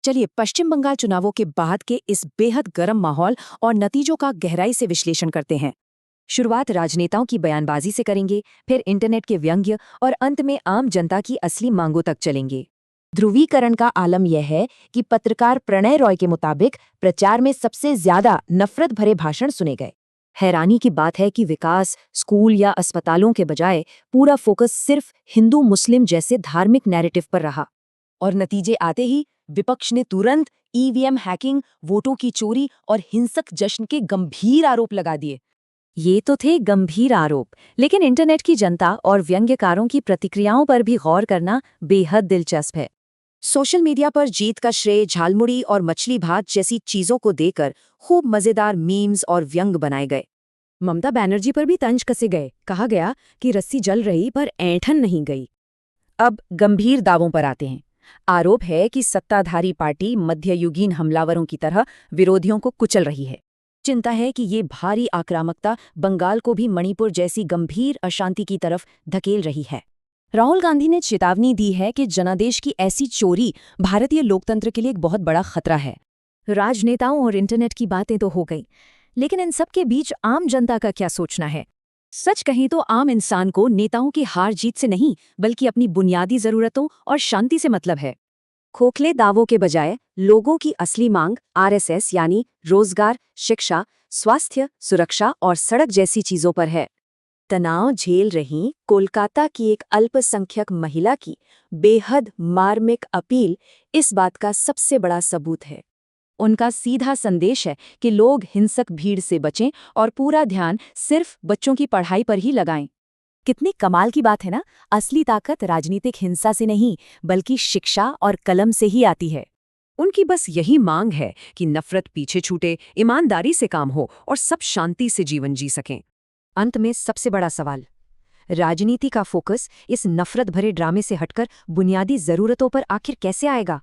चलिए पश्चिम बंगाल चुनावों के बाद के इस बेहद गर्म माहौल और नतीजों का गहराई से विश्लेषण करते हैं। शुरुआत राजनेताओं की बयानबाजी से करेंगे, फिर इंटरनेट के व्यंग्य और अंत में आम जनता की असली मांगों तक चलेंगे। ध्रुवीकरण का आलम यह है कि पत्रकार प्रणय रॉय के मुताबिक प्रचार में सबसे ज्यादा नफरत भरे भाषण सुने गए। हैरानी की बात है कि विकास, स्कूल या अस्पतालों के बजाय पूरा फोकस सिर्फ हिंदू मुस्लिम जैसे धार्मिक नैरेटिव पर रहा। और नतीजे आते ही विपक्ष ने तुरंत ईवीएम हैकिंग, वोटों की चोरी और हिंसक जश्न के गंभीर आरोप लगा दिए। ये तो थे गंभीर आरोप, लेकिन इंटरनेट की जनता और व्यंग्यकारों की प्रतिक्रियाओं पर भी गौर करना बेहद दिलचस्प है। सोशल मीडिया पर जीत का श्रेय झालमुड़ी और मछली भात जैसी चीजों को देकर खूब मजेदार मीम्स और व्यंग बनाए गए। ममता बनर्जी पर भी तंज कसे गए, कहा गया कि रस्सी जल रही पर ऐंठन नहीं गई। अब गंभीर दावों पर आते हैं। आरोप है कि सत्ताधारी पार्टी मध्ययुगीन हमलावरों की तरह विरोधियों को कुचल रही है। चिंता है कि ये भारी आक्रामकता बंगाल को भी मणिपुर जैसी गंभीर अशांति की तरफ धकेल रही है। राहुल गांधी ने चेतावनी दी है कि जनादेश की ऐसी चोरी भारतीय लोकतंत्र के लिए एक बहुत बड़ा खतरा है। राजनेताओं और इंटरनेट की बातें तो हो गई, लेकिन इन सब के बीच आम जनता का क्या सोचना है? सच कहें तो आम इंसान को नेताओं की हार जीत से नहीं, बल्कि अपनी बुनियादी जरूरतों और शांति से मतलब है। खोखले दावों के बजाय लोगों की असली मांग आरएसएस यानी रोजगार, शिक्षा, स्वास्थ्य, सुरक्षा और सड़क जैसी चीजों पर है। तनाव झेल रही कोलकाता की एक अल्पसंख्यक महिला की बेहद मार्मिक अपील इस बात का सबसे बड़ा सबूत है। उनका सीधा संदेश है कि लोग हिंसक भीड़ से बचें और पूरा ध्यान सिर्फ बच्चों की पढ़ाई पर ही लगाएं। कितनी कमाल की बात है ना। असली ताकत राजनीतिक हिंसा से नहीं, बल्कि शिक्षा और कलम से ही आती है। उनकी बस यही मांग है कि नफरत पीछे छूटे, ईमानदारी से काम हो और सब शांति से जीवन जी सकें। अंत में सबसे बड़ा सवाल, राजनीति का फोकस इस नफरत भरे ड्रामे से हटकर बुनियादी जरूरतों पर आखिर कैसे आएगा?